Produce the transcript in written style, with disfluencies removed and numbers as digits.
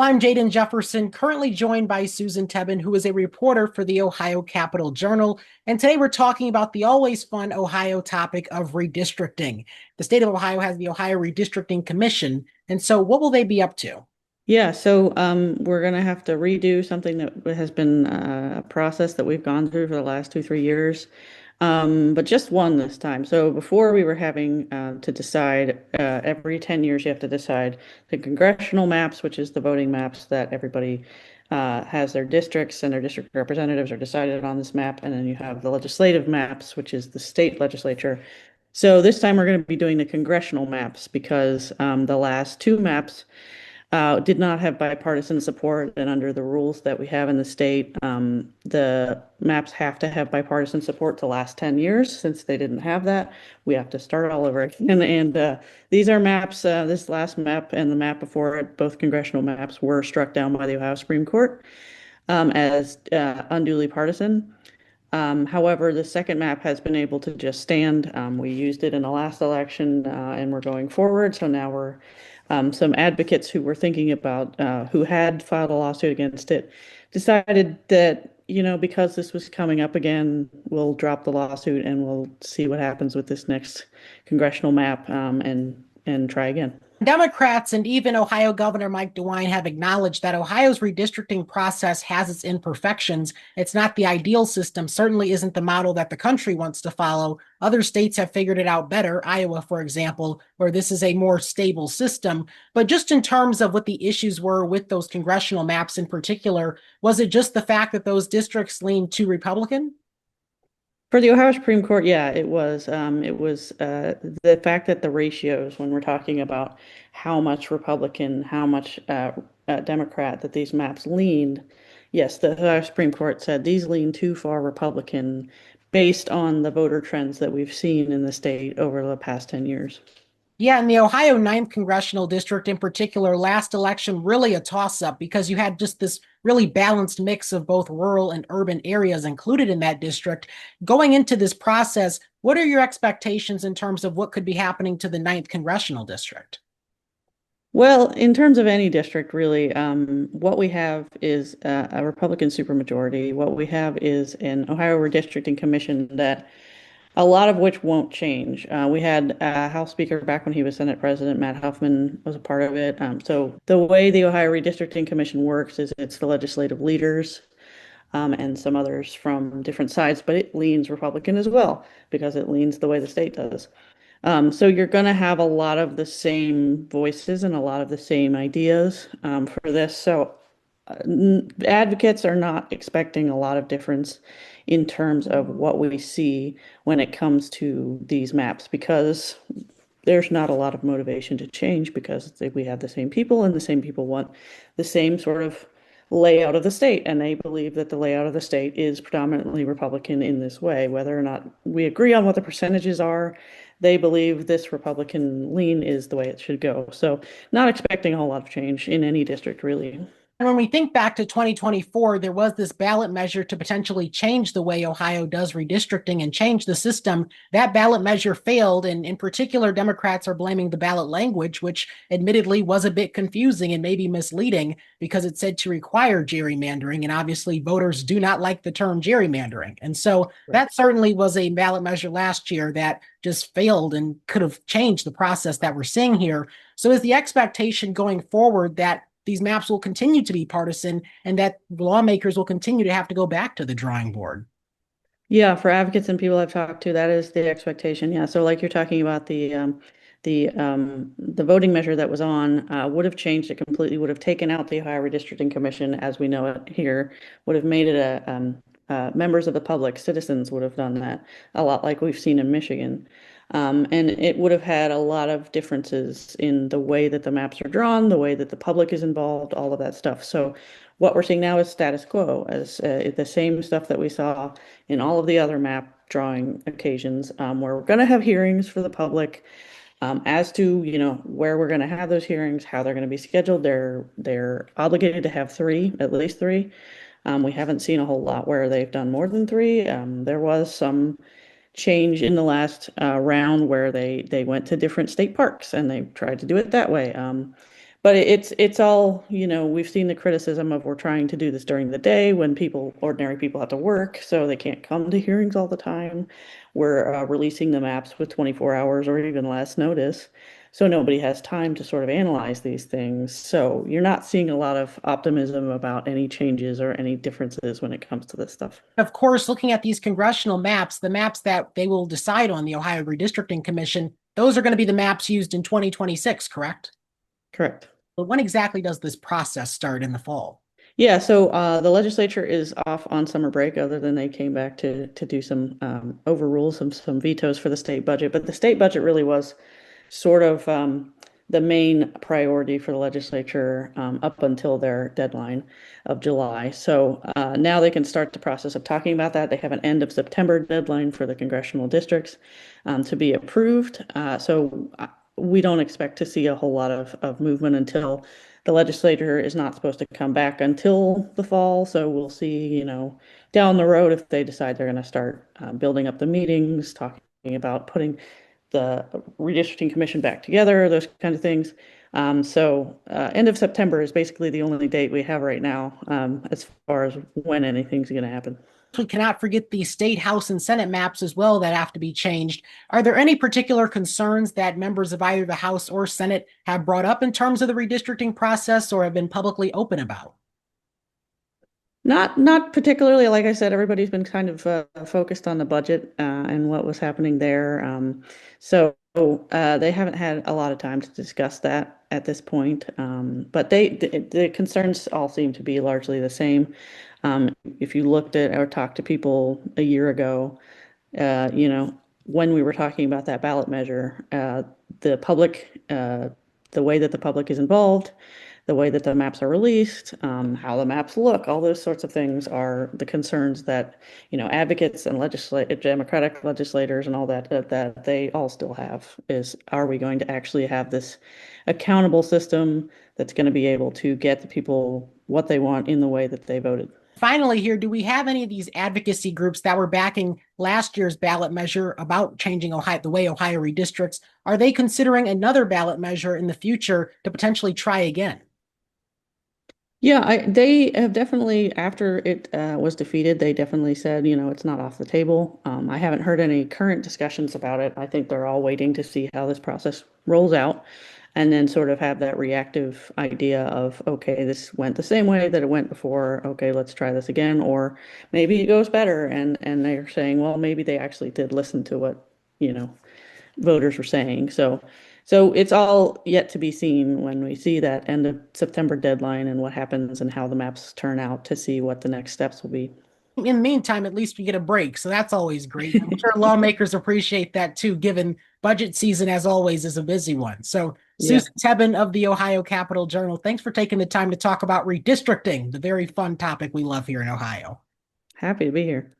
I'm Jaden Jefferson, currently joined by Susan Tebben, who is a reporter for the Ohio Capital Journal. And today we're talking about the always fun Ohio topic of redistricting. The state of Ohio has the Ohio Redistricting Commission. And so, what will they be up to? Yeah, so we're going to have to redo something that has been a process that we've gone through for the last 3 years, but just one this time. So before we were having to decide every 10 years, you have to decide the congressional maps, which is the voting maps that everybody has their districts and their district representatives are decided on this map. And then you have the legislative maps, which is the state legislature. So this time we're going to be doing the congressional maps because the last two maps did not have bipartisan support, and under the rules that we have in the state, the maps have to have bipartisan support to last 10 years. Since they didn't have that, we have to start all over again. And these are maps, this last map and the map before it, both congressional maps, were struck down by the Ohio Supreme Court as unduly partisan. However, the second map has been able to just stand. We used it in the last election, and we're going forward. So now we're some advocates who were thinking about who had filed a lawsuit against it decided that, because this was coming up again, we'll drop the lawsuit and we'll see what happens with this next congressional map, and try again. Democrats and even Ohio Governor Mike DeWine have acknowledged that Ohio's redistricting process has its imperfections. It's not the ideal system, certainly isn't the model that the country wants to follow. Other states have figured it out better, Iowa, for example, where this is a more stable system. But just in terms of what the issues were with those congressional maps in particular, was it just the fact that those districts leaned too Republican? For the Ohio Supreme Court, yeah, it was. It was the fact that the ratios, when we're talking about how much Republican, how much Democrat, that these maps leaned. Yes, the Ohio Supreme Court said these lean too far Republican based on the voter trends that we've seen in the state over the past 10 years. Yeah, in the Ohio Ninth Congressional District in particular, last election really a toss-up because you had just this really balanced mix of both rural and urban areas included in that district. Going into this process, what are your expectations in terms of what could be happening to the Ninth Congressional District? Well, in terms of any district, really, what we have is a Republican supermajority. What we have is an Ohio Redistricting Commission that a lot of which won't change. We had House Speaker back when he was Senate President, Matt Huffman was a part of it. So the way the Ohio Redistricting Commission works is it's the legislative leaders and some others from different sides, but it leans Republican as well because it leans the way the state does. So you're going to have a lot of the same voices and a lot of the same ideas for this. So advocates are not expecting a lot of difference in terms of what we see when it comes to these maps because there's not a lot of motivation to change because we have the same people and the same people want the same sort of layout of the state, and they believe that the layout of the state is predominantly Republican in this way. Whether or not we agree on what the percentages are, they believe this Republican lean is the way it should go. So not expecting a whole lot of change in any district, really. And when we think back to 2024, there was this ballot measure to potentially change the way Ohio does redistricting and change the system. That ballot measure failed. And in particular, Democrats are blaming the ballot language, which admittedly was a bit confusing and maybe misleading because it said to require gerrymandering. And obviously, voters do not like the term gerrymandering. And so Right. that certainly was a ballot measure last year that just failed and could have changed the process that we're seeing here. So is the expectation going forward that these maps will continue to be partisan and that lawmakers will continue to have to go back to the drawing board? Yeah, for advocates and people I've talked to, that is the expectation. Yeah, so like you're talking about the voting measure that was on would have changed it completely. Would have taken out the Ohio Redistricting Commission as we know it here. Would have made it members of the public, citizens would have done that a lot like we've seen in Michigan. And it would have had a lot of differences in the way that the maps are drawn, the way that the public is involved, all of that stuff. So what we're seeing now is status quo, as the same stuff that we saw in all of the other map drawing occasions, where we're going to have hearings for the public as to, where we're going to have those hearings, how they're going to be scheduled. They're obligated to have three, at least three. We haven't seen a whole lot where they've done more than three. There was some change in the last round where they went to different state parks and they tried to do it that way. But it's all, we've seen the criticism of we're trying to do this during the day when ordinary people have to work, so they can't come to hearings all the time. We're releasing the maps with 24 hours or even less notice, so nobody has time to sort of analyze these things. So you're not seeing a lot of optimism about any changes or any differences when it comes to this stuff. Of course, looking at these congressional maps, the maps that they will decide on the Ohio Redistricting Commission, those are going to be the maps used in 2026, correct? Correct. But when exactly does this process start in the fall? Yeah, so the legislature is off on summer break, other than they came back to do some overrule some vetoes for the state budget. But the state budget really was sort of the main priority for the legislature up until their deadline of July. So now they can start the process of talking about that. They have an end of September deadline for the congressional districts to be approved. So we don't expect to see a whole lot of movement until the legislature is not supposed to come back until the fall. So we'll see, down the road if they decide they're going to start building up the meetings, talking about putting the redistricting commission back together, those kind of things. End of September is basically the only date we have right now as far as when anything's going to happen. We cannot forget the state, house, and Senate maps as well that have to be changed. Are there any particular concerns that members of either the House or Senate have brought up in terms of the redistricting process or have been publicly open about? Not particularly. Like I said, everybody's been kind of focused on the budget and what was happening there. So they haven't had a lot of time to discuss that at this point. But the concerns all seem to be largely the same. If you looked at or talked to people a year ago, when we were talking about that ballot measure, the public, the way that the public is involved, the way that the maps are released, how the maps look, all those sorts of things are the concerns that, advocates and Democratic legislators and all that they all still have is, are we going to actually have this accountable system that's going to be able to get the people what they want in the way that they voted? Finally, here, do we have any of these advocacy groups that were backing last year's ballot measure about changing the way Ohio redistricts? Are they considering another ballot measure in the future to potentially try again? Yeah, they have definitely, after it was defeated, they definitely said, it's not off the table. I haven't heard any current discussions about it. I think they're all waiting to see how this process rolls out and then sort of have that reactive idea of, okay, this went the same way that it went before. Okay, let's try this again. Or maybe it goes better. And they're saying, well, maybe they actually did listen to what, voters were saying. So it's all yet to be seen when we see that end of September deadline and what happens and how the maps turn out to see what the next steps will be. In the meantime, at least we get a break. So that's always great. I'm sure lawmakers appreciate that too, given budget season, as always, is a busy one. So, Yeah, Susan Tebben of the Ohio Capitol Journal, thanks for taking the time to talk about redistricting, the very fun topic we love here in Ohio. happy to be here.